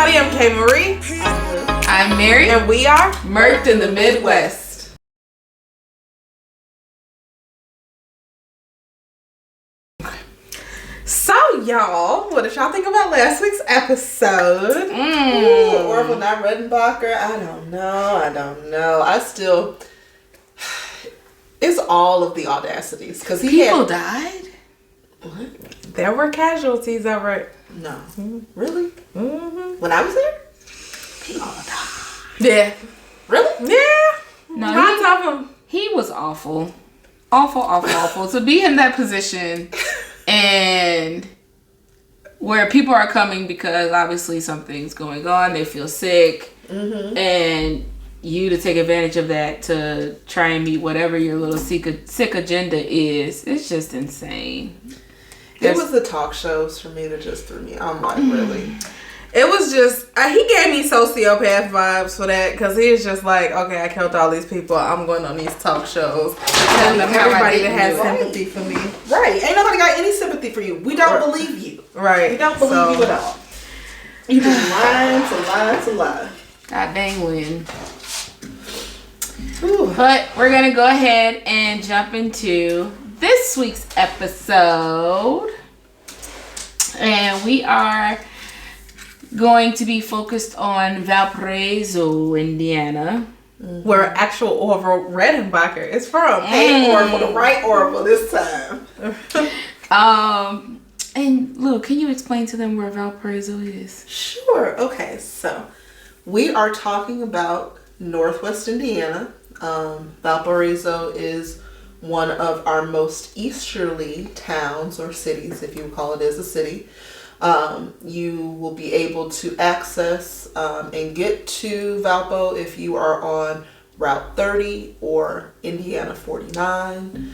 everybody. I'm Kay Marie. I'm Mary. And we are Murked in the Midwest. So, y'all, what did y'all think about last week's episode? Ooh, Orville not Redenbacher. I don't know. I still... It's all of the audacities. Because People died? What? There were casualties over it. No. Mm-hmm. Really? Mm-hmm. When I was there? People died. Yeah. Really? Yeah. No, Lots of them. He was awful. Awful. To be in that position and where people are coming because obviously something's going on, they feel sick, and you to take advantage of that to try and meet whatever your little sick agenda is, it's just insane. It was the talk shows for me that just threw me. I'm like, really? It was just, he gave me sociopath vibes for that because he was just like, okay, I killed all these people. I'm going on these talk shows. Telling everybody that has sympathy for me. Right. Ain't nobody got any sympathy for you. We don't believe you. Right. We don't believe you at all. You just lying to lie. God dang Lynn. Ooh. But we're going to go ahead and jump into this week's episode. And we are going to be focused on Valparaiso, Indiana. Where actual Orville Redenbacher is from. Hey, Orville, the right Orville this time. And Lou, can you explain to them where Valparaiso is? Sure. Okay, so we are talking about Northwest Indiana. Valparaiso is one of our most easterly towns or cities, if you call it as a city. You will be able to access and get to Valpo if you are on Route 30 or Indiana 49,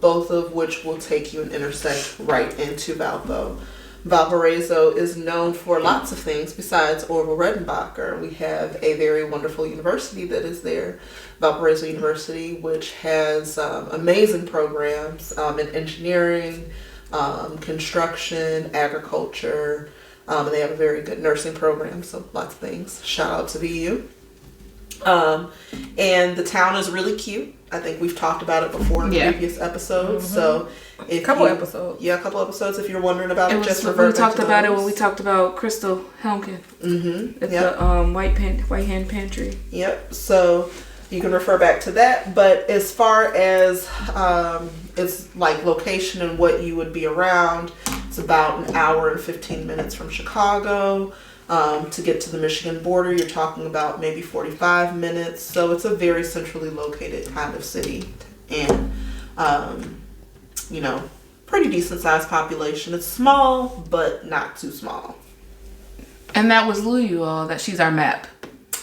both of which will take you and intersect right into Valpo. Valparaiso is known for lots of things besides Orville Redenbacher. We have a very wonderful university that is there, Valparaiso University, which has amazing programs in engineering, construction, agriculture, and they have a very good nursing program, so lots of things. Shout out to VU. And the town is really cute. I think we've talked about it before in previous episodes. So A couple episodes. Yeah, a couple episodes. If you're wondering about it, just we revert talked back to about those. it when we talked about Crystal Helmkin. At the White Hand Pantry. Yep. So you can refer back to that. But as far as it's like location and what you would be around, it's about an hour and 15 minutes from Chicago. To get to the Michigan border, you're talking about maybe 45 minutes. So it's a very centrally located kind of city. And, pretty decent sized population. It's small, but not too small. And that was Lou, you all. That she's our map.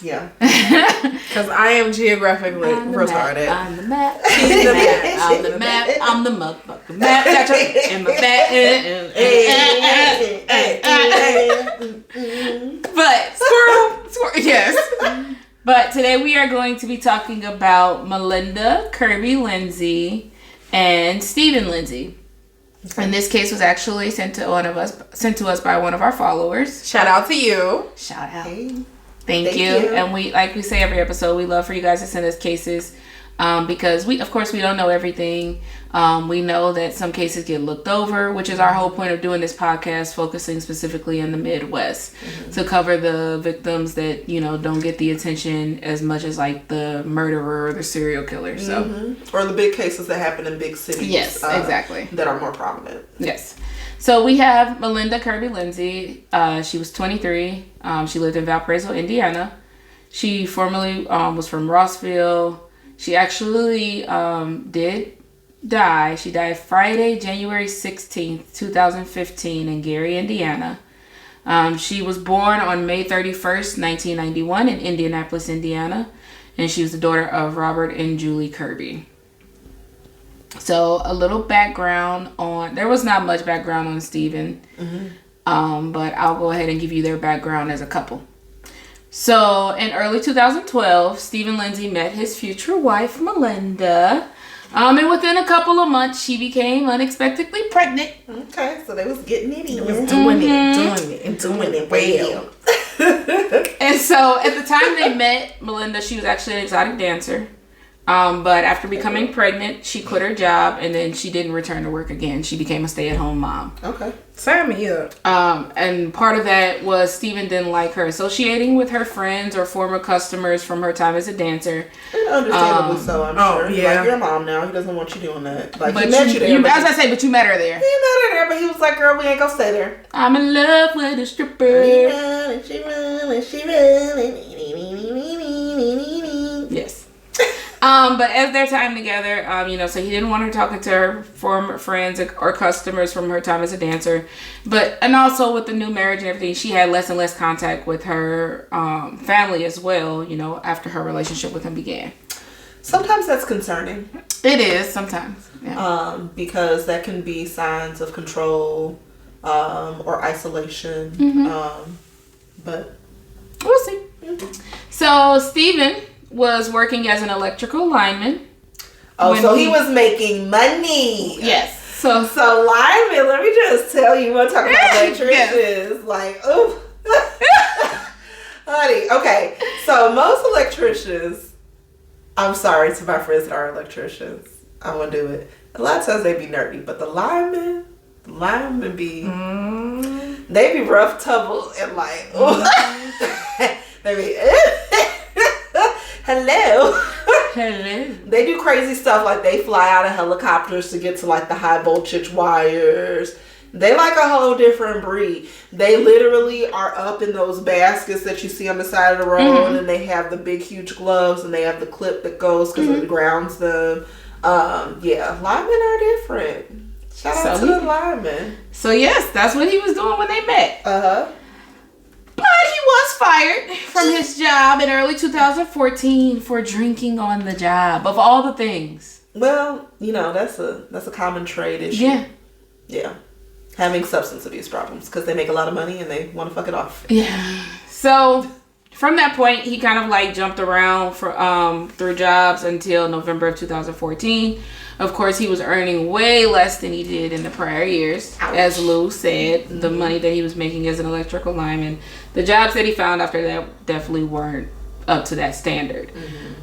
Yeah. Because I am geographically retarded. I'm the map. She's the map. I'm the map. I'm the motherfucking map. Got your in my back. But squirrel. Yes. But today we are going to be talking about Melinda Kirby Lindsay and Stephen Lindsay. And this case was actually sent to us by one of our followers. Shout out to you. Shout out. Hey. Thank you. And we, like we say every episode, we love for you guys to send us cases because we don't know everything. We know that some cases get looked over, which is our whole point of doing this podcast, focusing specifically in the Midwest to cover the victims that, don't get the attention as much as like the murderer or the serial killer. So, or the big cases that happen in big cities. Yes, exactly. That are more prominent. Yes. So we have Melinda Kirby Lindsay. She was 23. She lived in Valparaiso, Indiana. She formerly was from Rossville. She actually did die. She died Friday, January 16th, 2015 in Gary, Indiana. She was born on May 31st, 1991 in Indianapolis, Indiana. And she was the daughter of Robert and Julie Kirby. So a little background there was not much background on Stephen, but I'll go ahead and give you their background as a couple. So in early 2012, Stephen Lindsay met his future wife, Melinda, And within a couple of months, she became unexpectedly pregnant. Okay, so they was getting it in. Doing it well. And so at the time they met, Melinda, she was actually an exotic dancer. But after becoming pregnant, she quit her job and then she didn't return to work again. She became a stay-at-home mom. Okay. Sign me up. And part of that was Steven didn't like her associating with her friends or former customers from her time as a dancer. Understandably so, I'm sure. Yeah. Like, you're a mom now. He doesn't want you doing that. Like, But he met you there. I was going to say, but you met her there. He met her there, but he was like, girl, we ain't gonna stay there. I'm in love with a stripper. Yes. But as their time together, so he didn't want her talking to her former friends or customers from her time as a dancer. And also with the new marriage and everything, she had less and less contact with her family as well, after her relationship with him began. Sometimes that's concerning. It is, sometimes. Yeah. Because that can be signs of control or isolation. But we'll see. So Steven was working as an electrical lineman. Oh, so he was making money. Yes. So lineman, let me just tell you, we're talking about electricians. Like, oh, honey. Okay, so most electricians, I'm sorry to my friends that are electricians, I'm gonna do it. A lot of times they be nerdy, but the linemen be, they be rough tumble and like, they be, hello. They do crazy stuff, like they fly out of helicopters to get to like the high voltage wires. They like a whole different breed. They literally are up in those baskets that you see on the side of the road, and they have the big huge gloves, and they have the clip that goes because it grounds them. Linemen are different. Shout out to the linemen. So yes, that's what he was doing when they met. But he was fired from his job in early 2014 for drinking on the job, of all the things. Well, that's a common trade issue. Yeah. Having substance abuse problems because they make a lot of money and they want to fuck it off. Yeah. So from that point, he kind of like jumped around through jobs until November of 2014. Of course, he was earning way less than he did in the prior years. Ouch. As Lou said, the money that he was making as an electrical lineman. The jobs that he found after that definitely weren't up to that standard.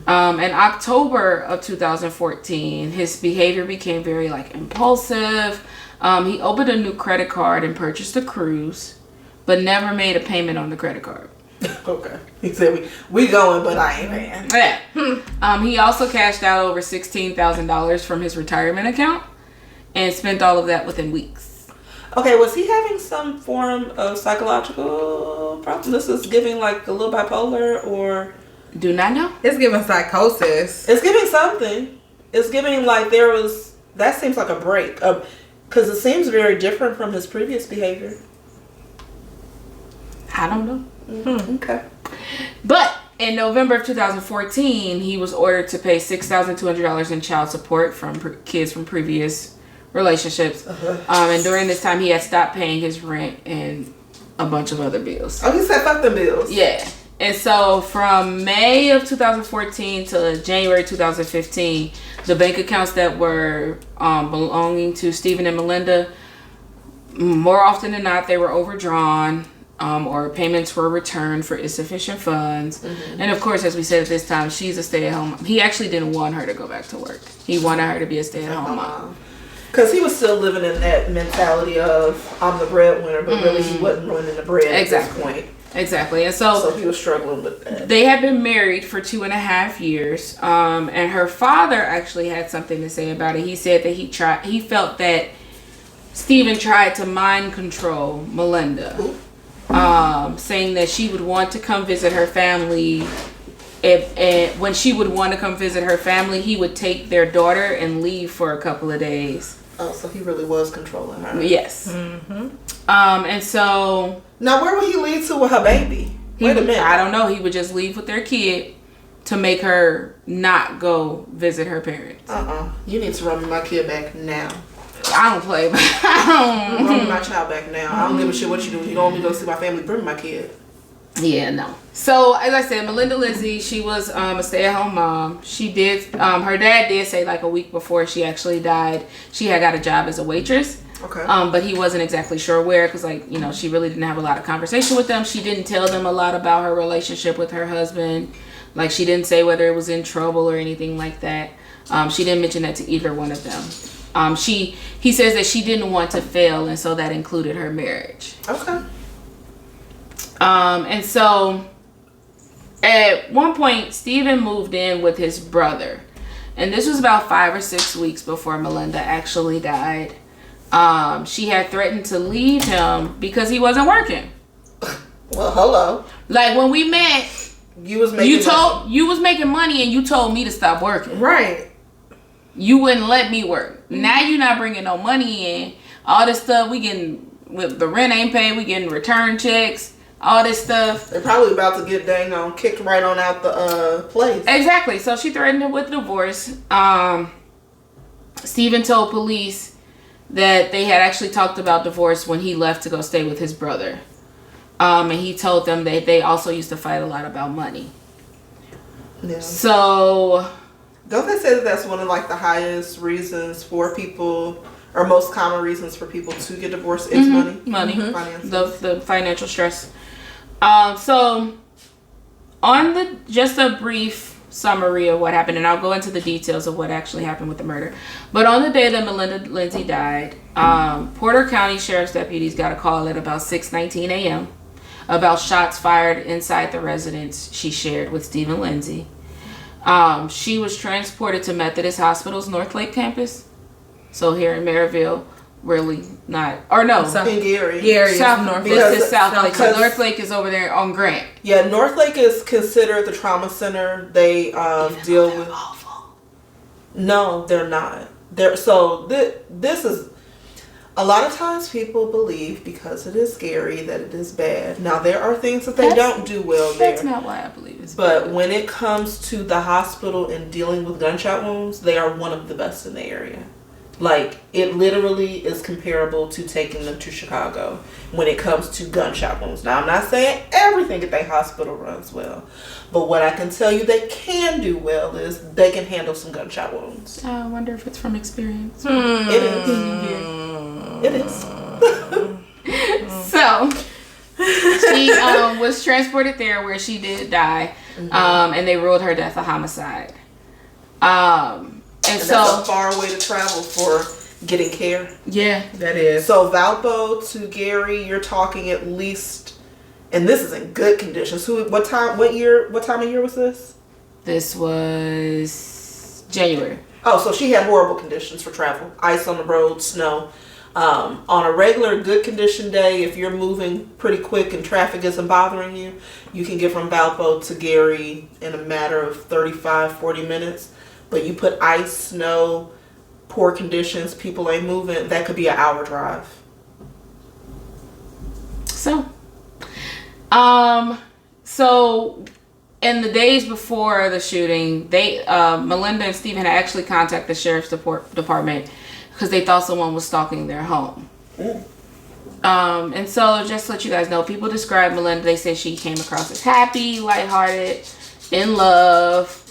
In October of 2014, his behavior became very impulsive. He opened a new credit card and purchased a cruise, but never made a payment on the credit card. Okay. He said, we going, but I ain't paying. Yeah. He also cashed out over $16,000 from his retirement account and spent all of that within weeks. Okay, was he having some form of psychological problem? This is giving like a little bipolar or... Do not know. It's giving psychosis. It's giving something. It's giving like there was... That seems like a break. Because it seems very different from his previous behavior. I don't know. Okay. But in November of 2014, he was ordered to pay $6,200 in child support from kids from previous relationships. And during this time, he had stopped paying his rent and a bunch of other bills. Oh, he said fuck the bills. Yeah. And so from May of 2014 to January 2015, the bank accounts that were belonging to Steven and Melinda, more often than not, they were overdrawn. Or payments were returned for insufficient funds. And of course, as we said at this time, she's a stay-at-home. He actually didn't want her to go back to work. He wanted her to be a stay-at-home mom. Because he was still living in that mentality of, I'm the breadwinner, but really he wasn't running the bread at this point. Exactly. And so he was struggling with that. They had been married for 2.5 years. And her father actually had something to say about it. He said that he felt that Steven tried to mind control Melinda. Saying that she would want to come visit her family. When she would want to come visit her family, he would take their daughter and leave for a couple of days. Oh, so he really was controlling her. Yes. And so... Now, where would he leave to with her baby? Wait a minute. I don't know. He would just leave with their kid to make her not go visit her parents. You need to run me my kid back now. I don't play, but Bring my child back now. I don't give a shit what you do. You don't want me to go see my family? Bring my kid. Yeah, no. So as I said, Melinda Lindsay, she was a stay-at-home mom. She did. Her dad did say like a week before she actually died, she had got a job as a waitress. Okay. But he wasn't exactly sure where, because like, you know, she really didn't have a lot of conversation with them. She didn't tell them a lot about her relationship with her husband. Like, she didn't say whether it was in trouble or anything like that. She didn't mention that to either one of them. He says that she didn't want to fail, and so that included her marriage. Okay. And so at one point, Stephen moved in with his brother, and this was about 5 or 6 weeks before Melinda actually died. She had threatened to leave him because he wasn't working. Well, hello. Like, when we met, you was making money and you told me to stop working. Right. You wouldn't let me work. Now you're not bringing no money in. All this stuff we getting, with the rent ain't paid, we getting return checks. All this stuff. They're probably about to get kicked right on out the place. Exactly. So she threatened him with divorce. Stephen told police that they had actually talked about divorce when he left to go stay with his brother. And he told them that they also used to fight a lot about money. Yeah. So, don't they say that that's one of like the highest reasons for people, or most common reasons for people to get divorced is money? Money. Finances. The financial stress. So, on just a brief summary of what happened, and I'll go into the details of what actually happened with the murder. But on the day that Melinda Lindsay died, Porter County Sheriff's deputies got a call at about 6:19 a.m. about shots fired inside the residence she shared with Stephen Lindsay. She was transported to Methodist Hospital's North Lake campus. So here in Maryville, really not, or no, in Gary. South North. This is South Lake. So because- North Lake is over there on Grant. Yeah, North Lake is considered the trauma center. They deal with. Awful. No, they're not. This is. A lot of times people believe because it is scary that it is bad. Now there are things that they don't do well there. That's not why I believe it's But bad. when it comes to the hospital and dealing with gunshot wounds, they are one of the best in the area. Like, it literally is comparable to taking them to Chicago when it comes to gunshot wounds. Now, I'm not saying everything at that hospital runs well, but what I can tell you they can do well is they can handle some gunshot wounds. I wonder if it's from experience. It is. It is. So, she was transported there where she did die, and they ruled her death a homicide. And so, that's a far way to travel for getting care. Yeah, that is. So Valpo to Gary, you're talking at least, and this is in good conditions. What time of year was this? This was January. Oh, so she had horrible conditions for travel. Ice on the road, snow. On a regular good condition day, if you're moving pretty quick and traffic isn't bothering you, you can get from Valpo to Gary in a matter of 35-40 minutes. But you put ice, snow, poor conditions, people ain't moving, that could be an hour drive. So in the days before the shooting, Melinda and Stephen had actually contacted the sheriff's department because they thought someone was stalking their home. And so just to let you guys know, people describe Melinda, they say she came across as happy, lighthearted, in love.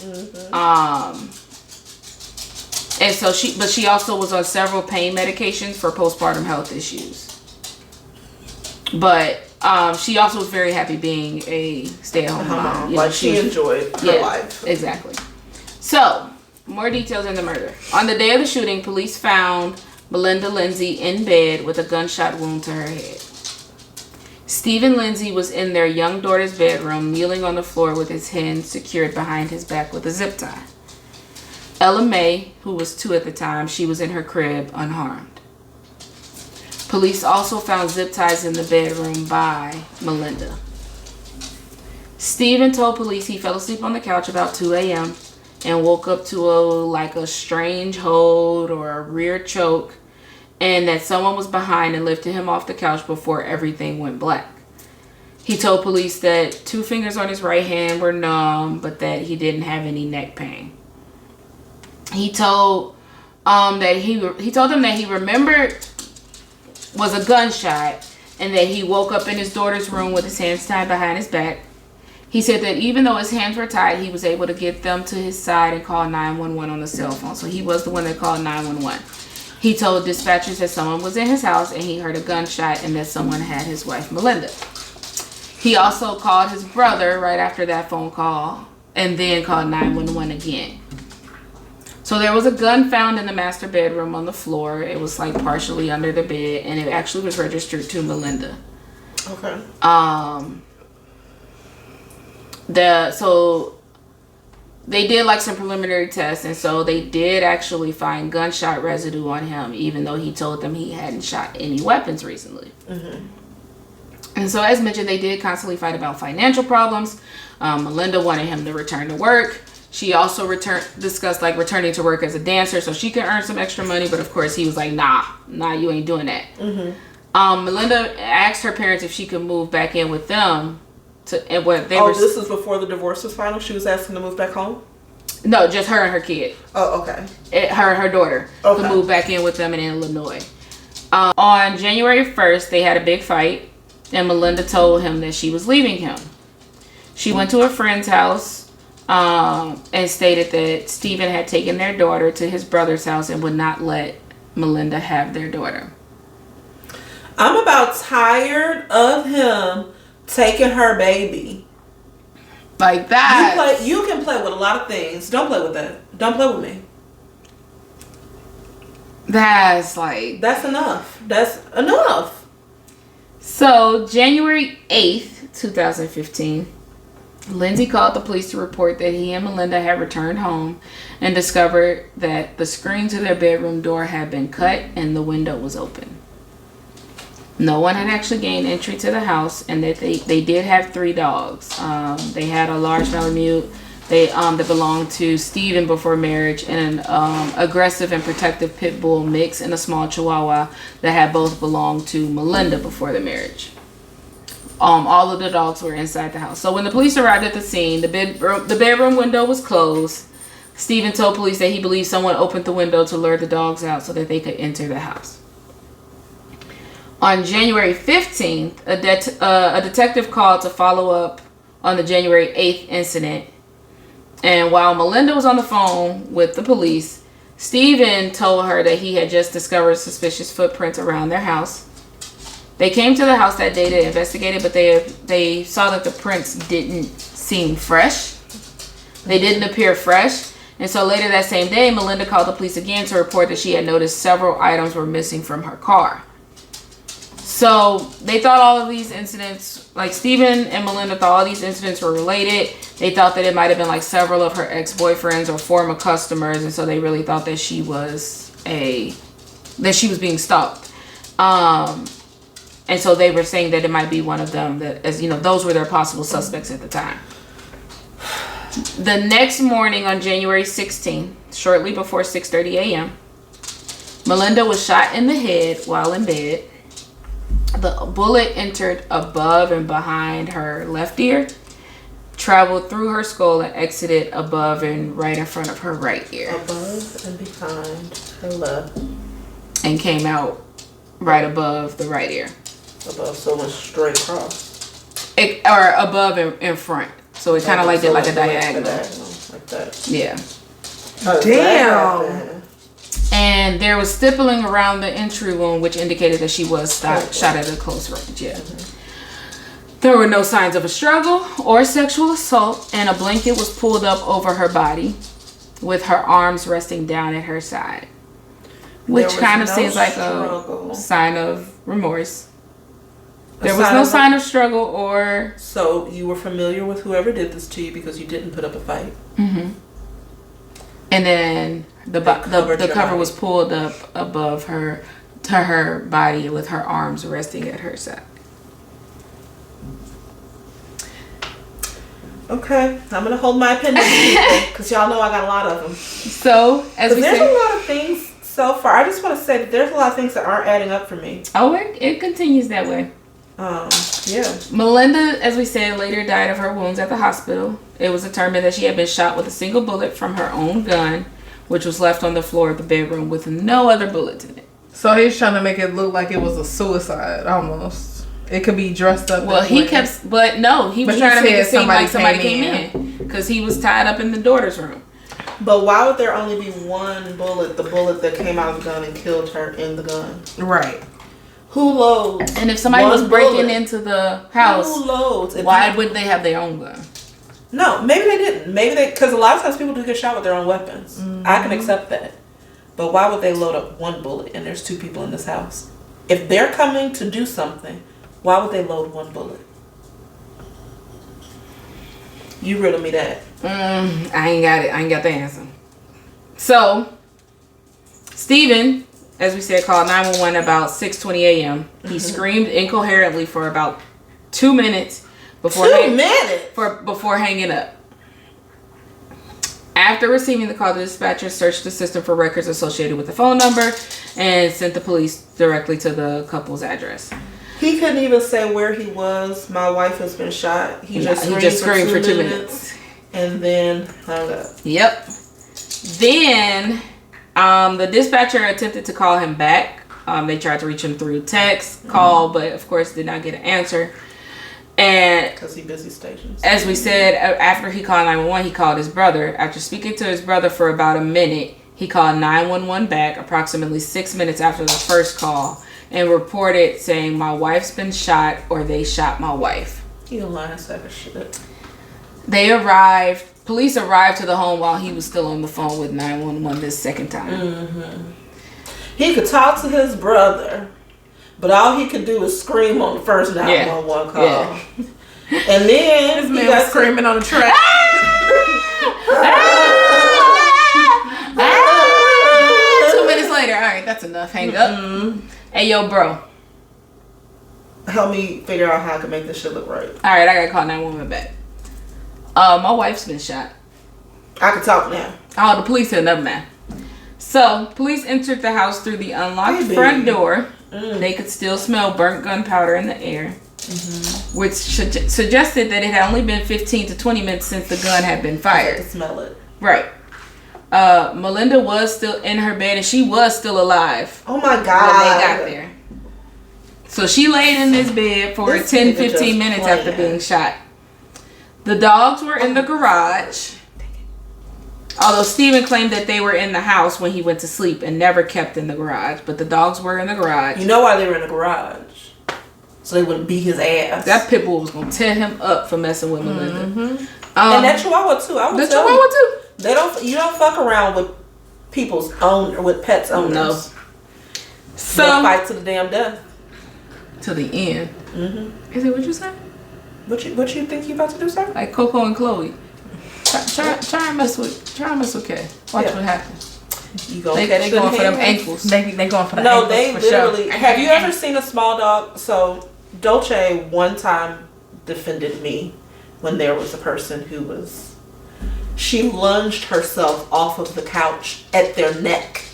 And so she also was on several pain medications for postpartum health issues. But she also was very happy being a stay-at-home mom. Like, she enjoyed her life. Exactly. So, more details in the murder. On the day of the shooting, police found Melinda Lindsay in bed with a gunshot wound to her head. Stephen Lindsay was in their young daughter's bedroom, kneeling on the floor with his hands secured behind his back with a zip tie. Ella May, who was 2 at the time, she was in her crib unharmed. Police also found zip ties in the bedroom by Melinda. Stephen told police he fell asleep on the couch about 2 a.m. and woke up to a strange hold or a rear choke, and that someone was behind and lifted him off the couch before everything went black. He told police that 2 fingers on his right hand were numb, but that he didn't have any neck pain. He told them that he remembered was a gunshot, and that he woke up in his daughter's room with his hands tied behind his back. He said that even though his hands were tied, he was able to get them to his side and call 911 on the cell phone. So he was the one that called 911. He told dispatchers that someone was in his house and he heard a gunshot and that someone had his wife Melinda. He also called his brother right after that phone call and then called 911 again. So there was a gun found in the master bedroom on the floor. It was like partially under the bed, and it actually was registered to Melinda. Okay. So they did like some preliminary tests, and so they did actually find gunshot residue on him, even though he told them he hadn't shot any weapons recently. Mm-hmm. And so, as mentioned, they did constantly fight about financial problems. Melinda wanted him to return to work. She also discussed like returning to work as a dancer so she could earn some extra money, but of course he was like, nah, you ain't doing that. Mm-hmm. Melinda asked her parents if she could move back in with them. This is before the divorce was final? She was asking to move back home? No, just her and her kid. Oh, okay. Her daughter to move back in with them in Illinois. On January 1st, they had a big fight, and Melinda told him that she was leaving him. She went to a friend's house and stated that Stephen had taken their daughter to his brother's house and would not let Melinda have their daughter. I'm about tired of him taking her baby. Like that. You can play with a lot of things. Don't play with that. Don't play with me. That's enough. That's enough. So, January 8th, 2015, Lindsay called the police to report that he and Melinda had returned home and discovered that the screen to their bedroom door had been cut and the window was open. No one had actually gained entry to the house, and that they did have 3 dogs. They had a large Malamute that belonged to Stephen before marriage, and an aggressive and protective pit bull mix, and a small Chihuahua that had both belonged to Melinda before the marriage. All of the dogs were inside the house. So when the police arrived at the scene, the bedroom window was closed. Stephen told police that he believed someone opened the window to lure the dogs out so that they could enter the house. On January 15th, a detective called to follow up on the January 8th incident. And while Melinda was on the phone with the police, Stephen told her that he had just discovered suspicious footprints around their house. They came to the house that day to investigate it, but they saw that the prints didn't seem fresh. They didn't appear fresh. And so later that same day, Melinda called the police again to report that she had noticed several items were missing from her car. So they thought all of these incidents, like Stephen and Melinda thought all these incidents were related. They thought that it might have been like several of her ex-boyfriends or former customers. And so they really thought that she was being stalked. And so they were saying that it might be one of them, that, as you know, those were their possible suspects at the time. The next morning on January 16th, shortly before 6:30 a.m., Melinda was shot in the head while in bed. The bullet entered above and behind her left ear, traveled through her skull, and exited above and right in front of her right ear. Above and behind her left. And came out right above the right ear. Above, so it went straight across. Or above and in front. So it kind of like did like a diagonal. Like that. Yeah. Damn. And there was stippling around the entry wound, which indicated that she was shot at a close range. Yeah. Mm-hmm. There were no signs of a struggle or sexual assault, and a blanket was pulled up over her body with her arms resting down at her side, which kind of seems like a sign of remorse. There was no sign of struggle or... So you were familiar with whoever did this to you because you didn't put up a fight. Mm-hmm. And then the cover was pulled up above her to her body with her arms resting at her side. Okay, I'm gonna hold my opinion because y'all know I got a lot of them. So as we there's a lot of things so far. I just want to say that there's a lot of things that aren't adding up for me. Oh, it continues that way. Yeah. Melinda, as we said, later died of her wounds at the hospital. It was determined that she had been shot with a single bullet from her own gun, which was left on the floor of the bedroom with no other bullets in it. So he's trying to make it look like it was a suicide, almost. It could be dressed up. Well, he kept, but no, he was trying to make it seem like somebody came in because he was tied up in the daughter's room. But why would there only be one bullet? The bullet that came out of the gun and killed her in the gun. Right. Who loads? And if somebody was breaking into the house, who loads? Why would they have their own gun? No, maybe they didn't. Maybe they, because a lot of times people do get shot with their own weapons. I can accept that. But why would they load up one bullet and there's 2 people in this house? If they're coming to do something, why would they load one bullet? You riddle me that. I ain't got it. I ain't got the answer. So, Stephen, as we said, called 911 about 6:20 a.m. He screamed incoherently for about 2 minutes before hanging up. After receiving the call, the dispatcher searched the system for records associated with the phone number and sent the police directly to the couple's address. He couldn't even say where he was. My wife has been shot. He just screamed for 2 minutes. And then hung up. Yep. Then the dispatcher attempted to call him back. They tried to reach him through text, call, but of course did not get an answer. And because he busy stations. As we said, after he called 911, he called his brother. After speaking to his brother for about a minute, he called 911 back approximately 6 minutes after the first call and reported saying, "My wife's been shot," or "They shot my wife." You a lying sack of shit. Police arrived to the home while he was still on the phone with 911 this second time. He could talk to his brother, but all he could do was scream on the first 911 call. Yeah. And then this man was screaming on the track. 2 minutes later, all right, that's enough. Hang up. Hey, yo, bro. Help me figure out how I can make this shit look right. All right, I gotta call 911 back. My wife's been shot. I can talk now. Oh, the police said never mind. So, police entered the house through the unlocked front door. They could still smell burnt gunpowder in the air, which suggested that it had only been 15 to 20 minutes since the gun had been fired. I could smell it. Right. Melinda was still in her bed and she was still alive. Oh my God. When they got there. So she laid in this bed for 10-15 minutes after being shot. The dogs were in the garage. Although Stephen claimed that they were in the house when he went to sleep and never kept in the garage. But the dogs were in the garage. You know why they were in the garage? So they wouldn't beat his ass. That pit bull was going to tear him up for messing with Melinda. And that Chihuahua too. I would the Chihuahua too. You don't fuck around with people's own, with pets owners. No. So they'll fight to the damn death. To the end. Is it what you said? What you think you about to do, sir? Like Coco and Chloe. Try and mess with Kay. Watch what happens. You go. They going for them ankles. They going for the ankles. No, they literally. Sure. Have you ever seen a small dog? So Dolce one time defended me when there was a person who was. She lunged herself off of the couch at their neck.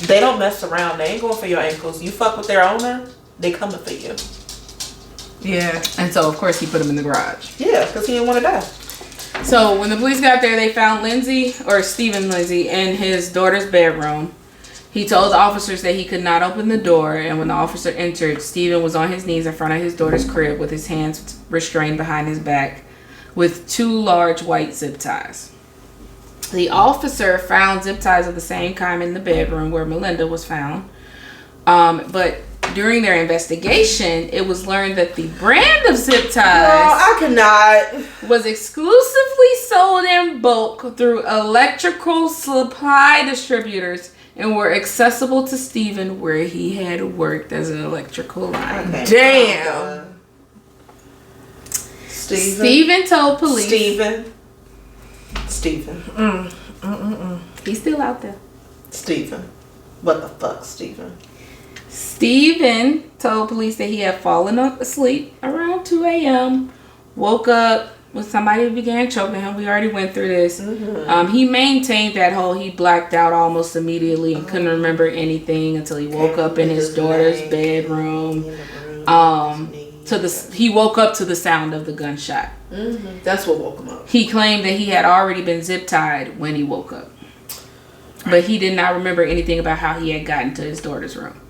They don't mess around. They ain't going for your ankles. You fuck with their owner, they coming for you. Yeah. And so, of course, he put him in the garage. Yeah, because he didn't want to die. So, when the police got there, they found Stephen Lindsay in his daughter's bedroom. He told the officers that he could not open the door. And when the officer entered, Stephen was on his knees in front of his daughter's crib with his hands restrained behind his back with 2 large white zip ties. The officer found zip ties of the same kind in the bedroom where Melinda was found. But during their investigation, it was learned that the brand of zip ties I cannot. was exclusively sold in bulk through electrical supply distributors and were accessible to Stephen where he had worked as an electrical line. Okay. Damn. Stephen told police. Stephen. He's still out there. Stephen. What the fuck, Stephen? Stephen told police that he had fallen asleep around 2 a.m. Woke up when somebody began choking him. We already went through this. He maintained that he blacked out almost immediately and couldn't remember anything until he woke up in his daughter's bedroom. He woke up to the sound of the gunshot. That's what woke him up. He claimed that he had already been zip tied when he woke up. But he did not remember anything about how he had gotten to his daughter's room.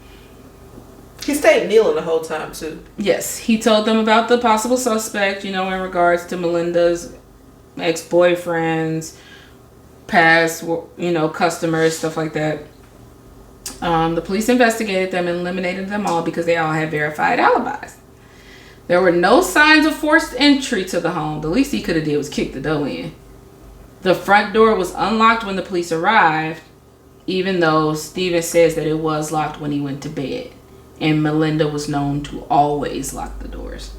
He stayed kneeling the whole time too. Yes, he told them about the possible suspect, in regards to Melinda's ex-boyfriends, past, customers, stuff like that. The police investigated them and eliminated them all because they all had verified alibis. There were no signs of forced entry to the home. The least he could have did was kick the door in. The front door was unlocked when the police arrived, even though Steven says that it was locked when he went to bed. And Melinda was known to always lock the doors.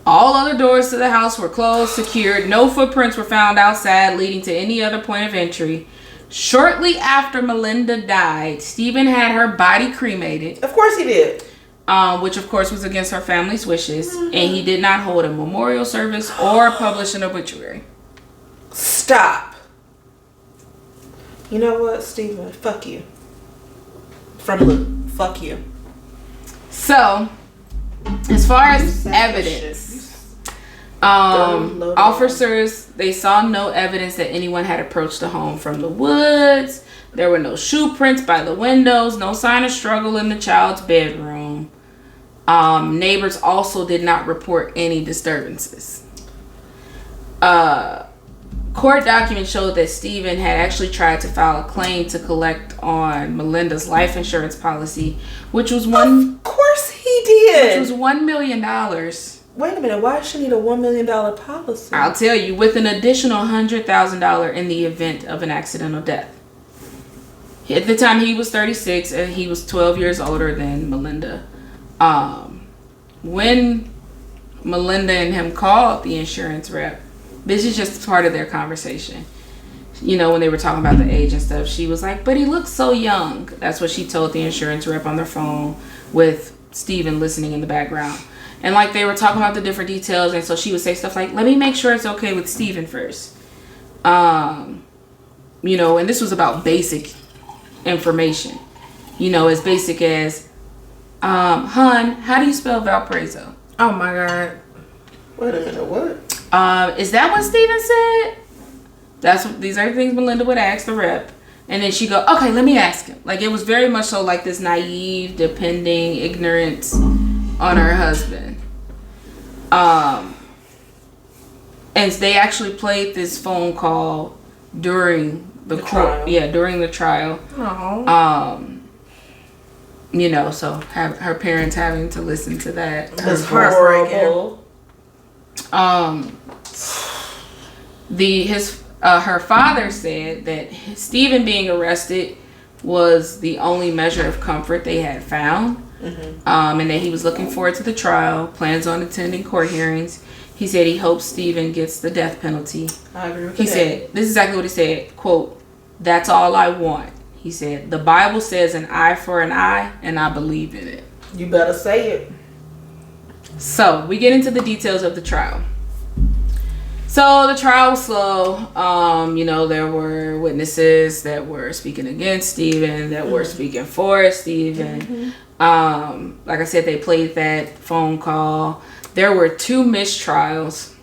All other doors to the house were closed, secured. No footprints were found outside leading to any other point of entry. Shortly after Melinda died, Steven had her body cremated. Of course he did. Which of course was against her family's wishes. Mm-hmm. And he did not hold a memorial service or publish an obituary. Stop. You know what, Steven? Fuck you. From Luke. Fuck you. So, as far as evidence, officers, they saw no evidence that anyone had approached the home from the woods. There were no shoe prints by the windows, no sign of struggle in the child's bedroom. Neighbors also did not report any disturbances. Court documents showed that Steven had actually tried to file a claim to collect on Melinda's life insurance policy, which was Of course he did. Which was $1 million. Wait a minute. Why does she need a $1 million policy? I'll tell you, with an additional $100,000 in the event of an accidental death. At the time, he was 36, and he was 12 years older than Melinda. When Melinda and him called the insurance rep, this is just part of their conversation. When they were talking about the age and stuff, she was like, but he looks so young. That's what she told the insurance rep on their phone with Steven listening in the background. And they were talking about the different details. And so she would say stuff like, let me make sure it's okay with Steven first. And this was about basic information. As basic as, hun, how do you spell Valparaiso? Oh my God. Wait a minute, what? Is that what Steven said? These are the things Melinda would ask the rep. And then she'd go, okay, let me ask him. It was very much so this naive, depending ignorance on her husband. And they actually played this phone call during the court. Yeah, during the trial. Oh. So her parents having to listen to that. That's heartbreaking. Her father said that Steven being arrested was the only measure of comfort they had found. Mm-hmm. And that he was looking forward to the trial, plans on attending court hearings. He said he hopes Steven gets the death penalty. I agree with that. He said, this is exactly what he said, quote, that's all I want. He said, the Bible says an eye for an eye, and I believe in it. You better say it. So, we get into the details of the trial. So, the trial was slow. There were witnesses that were speaking against Steven, that were speaking for Steven. Mm-hmm. Like I said, they played that phone call. There were 2 mistrials.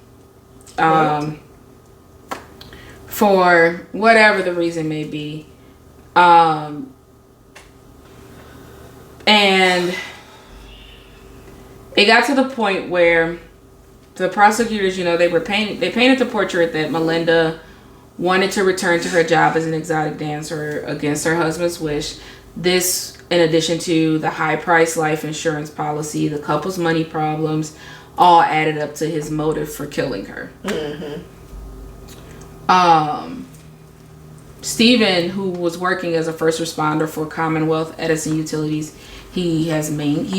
For whatever the reason may be. And it got to the point where the prosecutors, they painted the portrait that Melinda wanted to return to her job as an exotic dancer against her husband's wish. This, in addition to the high-priced life insurance policy, the couple's money problems, all added up to his motive for killing her. Mm-hmm. Steven, who was working as a first responder for Commonwealth Edison Utilities, he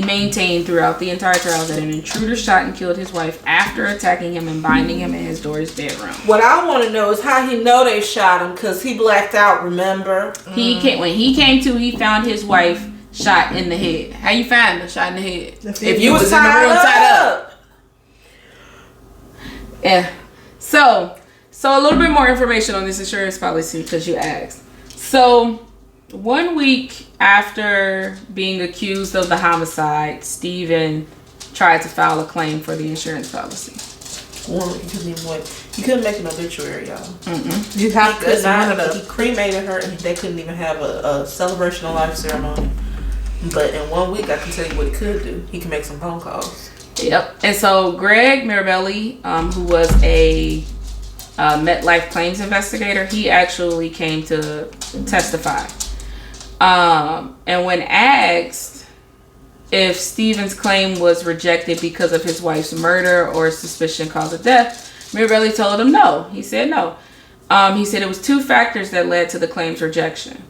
maintained throughout the entire trial that an intruder shot and killed his wife after attacking him and binding him in his daughter's bedroom. What I want to know is how he know they shot him, because he blacked out, remember? When he came to, he found his wife shot in the head. How you find her shot in the head? If you was in the room tied up. Yeah. So a little bit more information on this insurance policy because you asked. So 1 week after being accused of the homicide, Steven tried to file a claim for the insurance policy. Well, you couldn't even wait. You couldn't make an obituary, y'all. Mm-mm. You have to. He cremated her, and they couldn't even have a celebration of life ceremony. But in 1 week, I can tell you what he could do. He can make some phone calls. Yep. And so Greg Mirabelli, who was a MetLife claims investigator, he actually came to testify. And when asked if Stephen's claim was rejected because of his wife's murder or suspicion cause of death, Mirabelli told him no. He said no. He said it was two factors that led to the claim's rejection.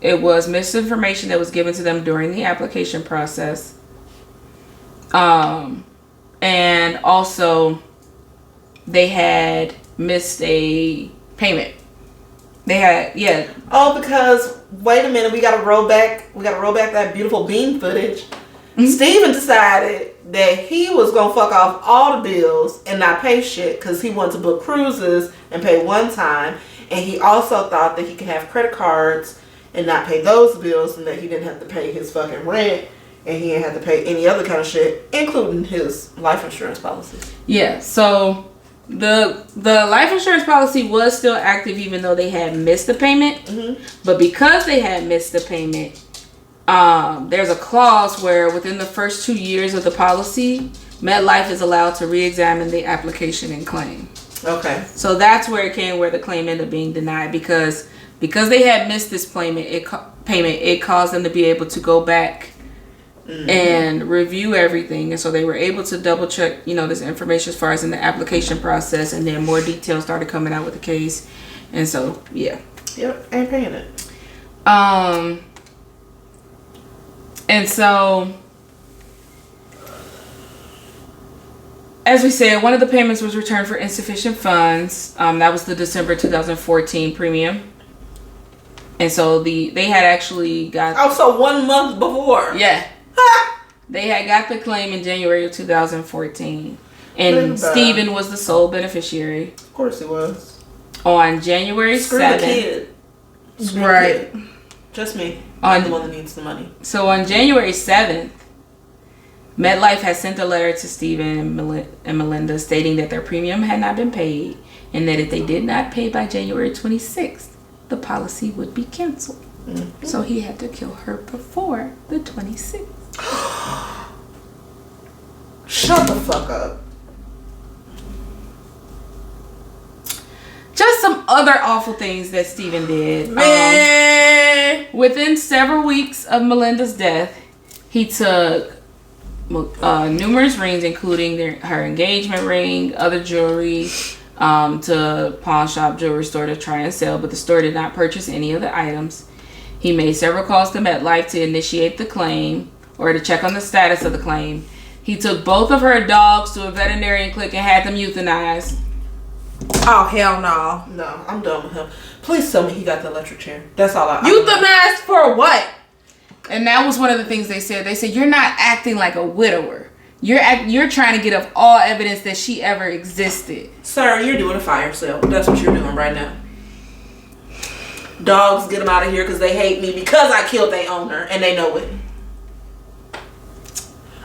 It was misinformation that was given to them during the application process. And also they had missed a payment. They had, yeah. Oh, because wait a minute, we gotta roll back that beautiful bean footage. Mm-hmm. Stephen decided that he was gonna fuck off all the bills and not pay shit because he wanted to book cruises and pay one time, and he also thought that he could have credit cards and not pay those bills, and that he didn't have to pay his fucking rent, and he didn't have to pay any other kind of shit, including his life insurance policy. Yeah, so the life insurance policy was still active even though they had missed the payment. Mm-hmm. But because they had missed the payment, there's a clause where within the first 2 years of the policy, MetLife is allowed to re-examine the application and claim. Okay. So that's where it came, where the claim ended up being denied because they had missed this payment. It caused them to be able to go back and review everything, and so they were able to double check, this information as far as in the application process, and then more details started coming out with the case, and so yeah. Yep, ain't paying it. And so, as we said, one of the payments was returned for insufficient funds. That was the December 2014 premium. And so they had actually got... Oh, so 1 month before. Yeah. They had got the claim in January of 2014. And Stephen was the sole beneficiary. Of course he was. On January 7th. Screw the kid. Right. Kid. Just me. I'm the one that needs the money. So on January 7th, MetLife had sent a letter to Stephen and Melinda stating that their premium had not been paid, and that if they did not pay by January 26th, the policy would be canceled. Mm-hmm. So he had to kill her before the 26th. Shut the fuck up. Just some other awful things that Stephen did. Within several weeks of Melinda's death, he took numerous rings, including her engagement ring, other jewelry, to pawn shop, jewelry store to try and sell, but the store did not purchase any of the items. He made several calls to MetLife to initiate the claim or to check on the status of the claim. He took both of her dogs to a veterinarian clinic and had them euthanized. Oh, hell no. No, I'm done with him. Please tell me he got the electric chair. That's all I... Euthanized for what? And that was one of the things they said. They said, you're not acting like a widower. You're trying to get up all evidence that she ever existed. Sir, you're doing a fire sale. That's what you're doing right now. Dogs, get them out of here because they hate me because I killed their owner and they know it.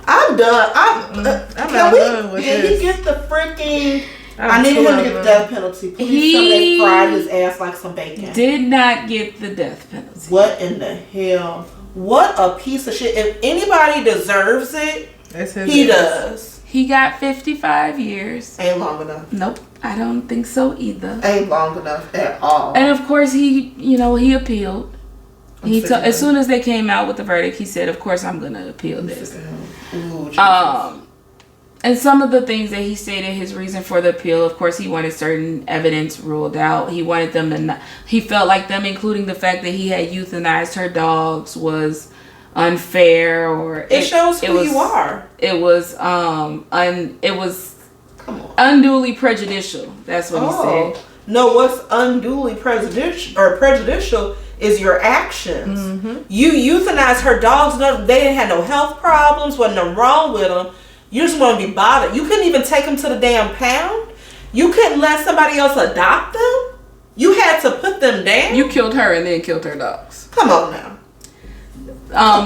I'm done. I'm done with this. Did he get the freaking... I need him to get the death penalty. Please tell me they fried his ass like some bacon. Did not get the death penalty. What in the hell? What a piece of shit. If anybody deserves it, he does. He got 55 years. Ain't long enough. Nope, I don't think so either. Ain't long enough at all. And of course, he appealed. As soon as they came out with the verdict, he said, "Of course, I'm gonna appeal this." Ooh, and some of the things that he stated his reason for the appeal, of course, he wanted certain evidence ruled out. He wanted them to not, he felt like them including the fact that he had euthanized her dogs was unfair, or it shows who you are. It was unduly prejudicial. That's what he said. No, what's unduly prejudicial is your actions. Mm-hmm. You euthanized her dogs. No, they didn't have no health problems. Wasn't nothing wrong with them. You just want to be bothered. You couldn't even take them to the damn pound. You couldn't let somebody else adopt them. You had to put them down. You killed her and then killed her dogs. Come on now.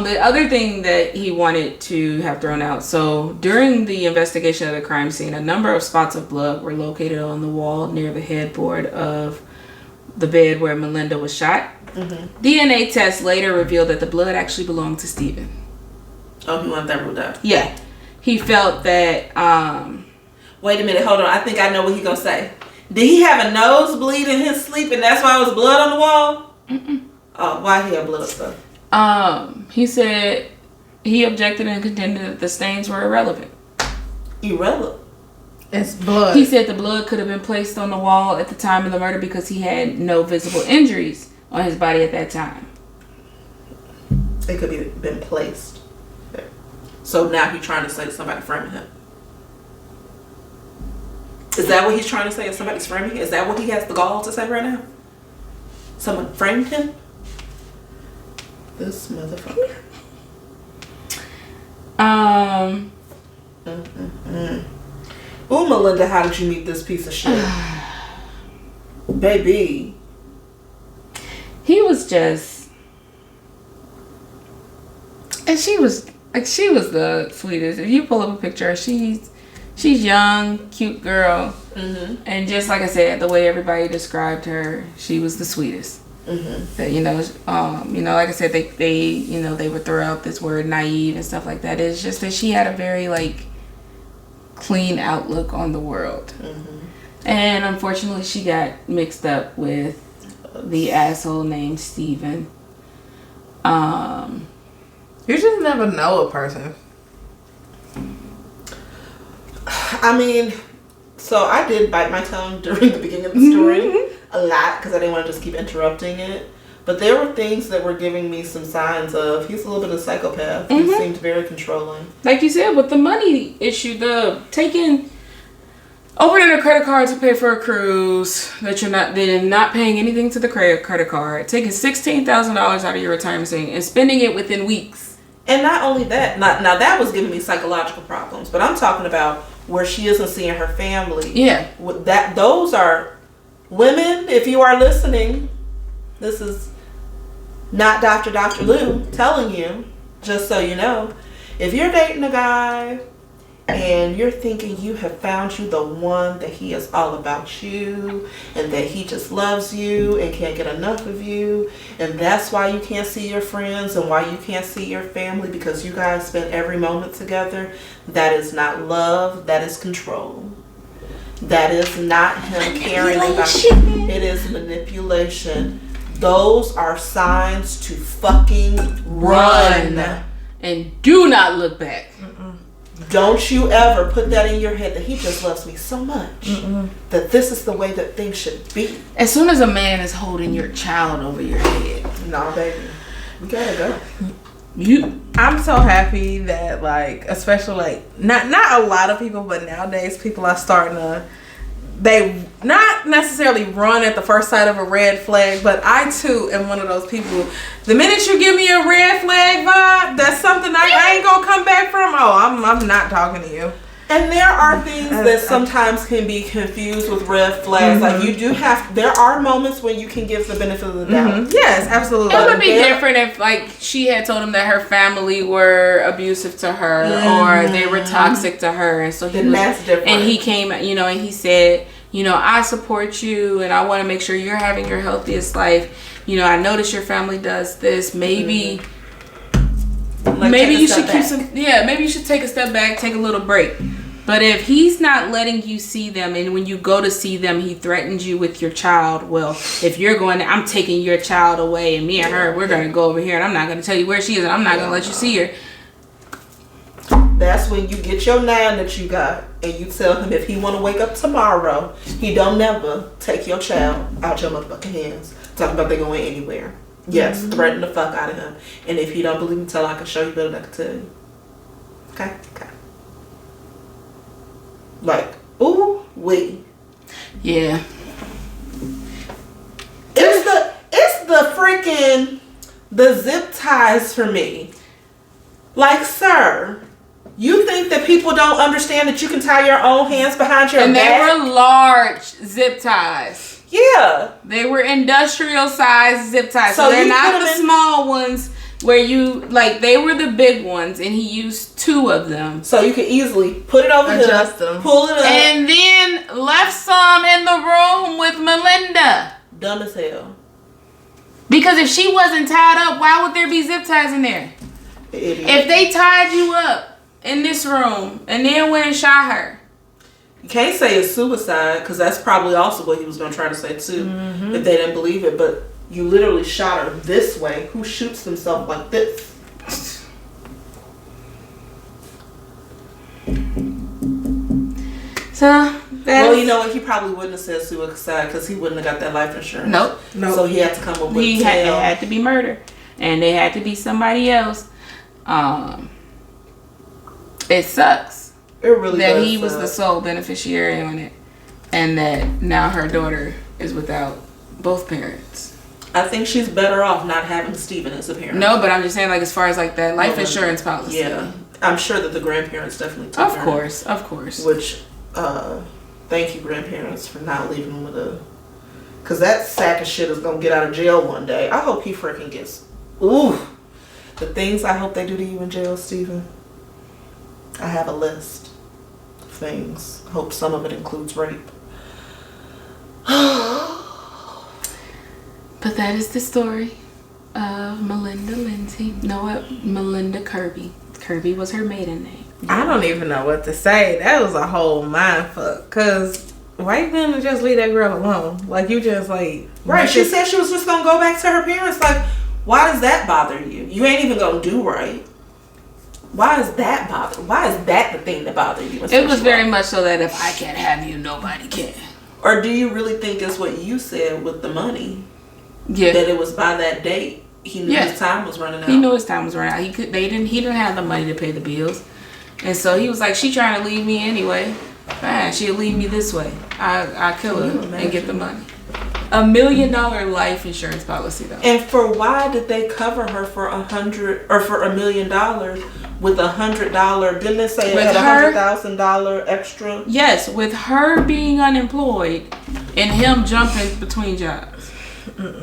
The other thing that he wanted to have thrown out. So during the investigation of the crime scene, a number of spots of blood were located on the wall near the headboard of the bed where Melinda was shot. DNA tests later revealed that the blood actually belonged to Stephen. Oh, he wanted that ruled out. Yeah. He felt that, Wait a minute, hold on. I think I know what he's going to say. Did he have a nosebleed in his sleep and that's why it was blood on the wall? Oh, why he had blood stuff? he said he objected and contended that the stains were irrelevant. Irrelevant? It's blood. He said the blood could have been placed on the wall at the time of the murder because he had no visible injuries on his body at that time. It could have been placed there. So now he's trying to say that somebody framed him. Is that what he's trying to say? Is somebody's framing him? Is that what he has the gall to say right now? Someone framed him? This motherfucker. Ooh, Melinda, how did you meet this piece of shit? Baby. He was just, and she was the sweetest. If you pull up a picture, she's young, cute girl, and just like I said, the way everybody described her, she was the sweetest. That, like I said, they would throw out this word naive and stuff like that. It's just that she had a very like clean outlook on the world, and unfortunately, she got mixed up with the asshole named Steven. You just never know a person. I mean, so I did bite my tongue during the beginning of the story a lot because I didn't want to just keep interrupting it. But there were things that were giving me some signs of he's a little bit of a psychopath. He seemed very controlling. Like you said, with the money issue, opening a credit card to pay for a cruise they're not paying anything to the credit card, taking $16,000 out of your retirement savings and spending it within weeks. And not only that, now that was giving me psychological problems, but I'm talking about where she isn't seeing her family. Yeah. Those are women, if you are listening, this is not Dr. Lou telling you, just so you know, if you're dating a guy and you're thinking you have found you the one, that he is all about you and that he just loves you and can't get enough of you, and that's why you can't see your friends and why you can't see your family because you guys spend every moment together, that is not love, that is control. That is not him caring about you. It is manipulation. Those are signs to fucking run. And do not look back. Don't you ever put that in your head that he just loves me so much that this is the way that things should be. As soon as a man is holding your child over your head. Nah, baby. We gotta go. I'm so happy that, like, especially like not a lot of people, but nowadays people are starting to, they not necessarily run at the first sight of a red flag, but I too am one of those people. The minute you give me a red flag vibe, that's something I ain't gonna come back from. Oh, I'm not talking to you. And there are things that sometimes can be confused with red flags. Like there are moments when you can give the benefit of the doubt. Yes, absolutely. It would be different if, like, she had told him that her family were abusive to her or they were toxic to her, and so that's different. And he came, and he said, I support you, and I want to make sure you're having your healthiest life. I notice your family does this. Maybe. Maybe you should maybe you should take a step back, take a little break. But if he's not letting you see them, and when you go to see them, he threatens you with your child, well, if you're going to, I'm taking your child away, and me and her, we're going to go over here, and I'm not going to tell you where she is, and I'm not going to let you see her. That's when you get your 9 that you got, and you tell him if he want to wake up tomorrow, he don't never take your child out your motherfucking hands. Talking about they going anywhere. Yes, threaten the fuck out of him. And if you don't believe me, tell I can show you better than I can tell you. Okay. Like, ooh, wait. Yeah. It's the freaking, the zip ties for me. Like, sir, you think that people don't understand that you can tie your own hands behind your back? And they were large zip ties. Yeah. They were industrial size zip ties. So they're not the small ones where they were the big ones, and he used 2 of them. So you could easily put it over here, pull it up. And then left some in the room with Melinda. Dumb as hell. Because if she wasn't tied up, why would there be zip ties in there? Idiot. If they tied you up in this room and then went and shot her. You can't say it's suicide, because that's probably also what he was going to try to say too, if they didn't believe it. But you literally shot her this way. Who shoots themselves like this? So, Well, you know what? He probably wouldn't have said suicide, because he wouldn't have got that life insurance. Nope. So he had to come up with It had to be murder. And it had to be somebody else. It sucks It really that does he was suck. the sole beneficiary on it. And that now her daughter is without both parents. I think she's better off not having Steven as a parent. No, but I'm just saying, like, as far as like that life insurance policy. Yeah. I'm sure that the grandparents definitely took Of her. course. Which, thank you, grandparents, for not leaving him with a... Because that sack of shit is going to get out of jail one day. I hope he freaking gets... Ooh. The things I hope they do to you in jail, Steven. I have a list of things. I hope some of it includes rape. But that is the story of Melinda Lindsay. No, Melinda Kirby. Kirby was her maiden name. I don't even know what to say. That was a whole mind fuck. Cause why you gonna just leave that girl alone? Like you just like Right, she said she was just gonna go back to her parents. Like, why does that bother you? You ain't even gonna do right. Why is that bother? Why is that the thing that bothered you? It was very much so that if I can't have you, nobody can. Or do you really think it's what you said with the money? Yeah. That it was by that date he knew his time was running out. He knew his time was running out. He didn't have the money to pay the bills. And so he was like, she trying to leave me anyway. Fine, she'll leave me this way. I kill her and get the money. $1 million life insurance policy though. And for why did they cover her for $100 or for $1 million with $100? Didn't it say it had $100,000 extra? Yes, with her being unemployed and him jumping between jobs.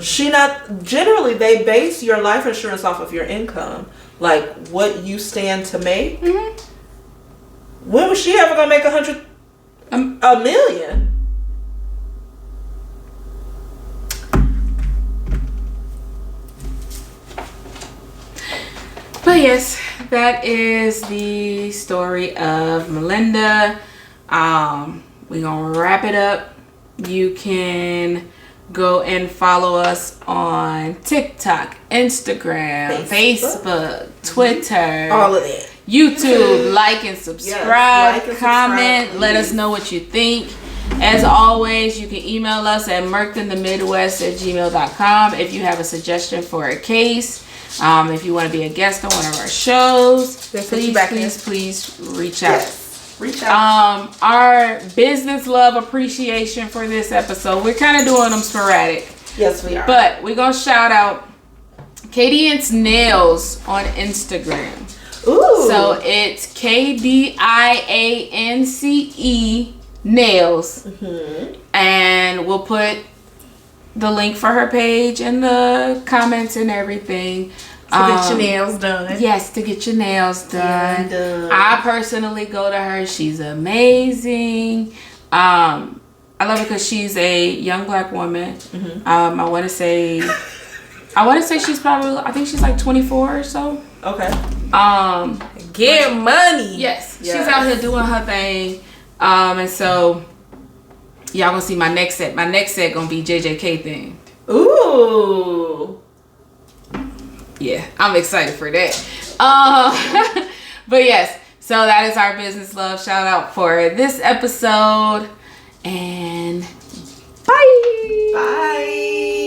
She not generally they base your life insurance off of your income, like what you stand to make. Mm-hmm. When was she ever gonna make $100 million? But yes, that is the story of Melinda. We're gonna wrap it up. You can go and follow us on TikTok, Instagram, Facebook, Twitter, all of that. YouTube. Like and subscribe, like and comment, subscribe, let us know what you think. As always, you can email us at merkthemidwest@gmail.com if you have a suggestion for a case. If you want to be a guest on one of our shows, please reach out. Yes. Reach out. Our business love appreciation for this episode, we're kind of doing them sporadic. Yes, we are. But we're going to shout out Kadiance Nails on Instagram. Ooh. So it's KDIANCE Nails. Mm-hmm. And we'll put the link for her page in the comments and everything. to get your nails done. Yes, to get your nails done. And, I personally go to her. She's amazing. I love her because she's a young black woman. Mm-hmm. I want to say she's probably, I think she's like 24 or so. Okay. Get money. Yes, she's out here doing her thing. And so y'all gonna see my next set. My next set gonna be JJK thing. Ooh. Yeah, I'm excited for that. But yes, so that is our business love shout out for this episode. And bye. Bye.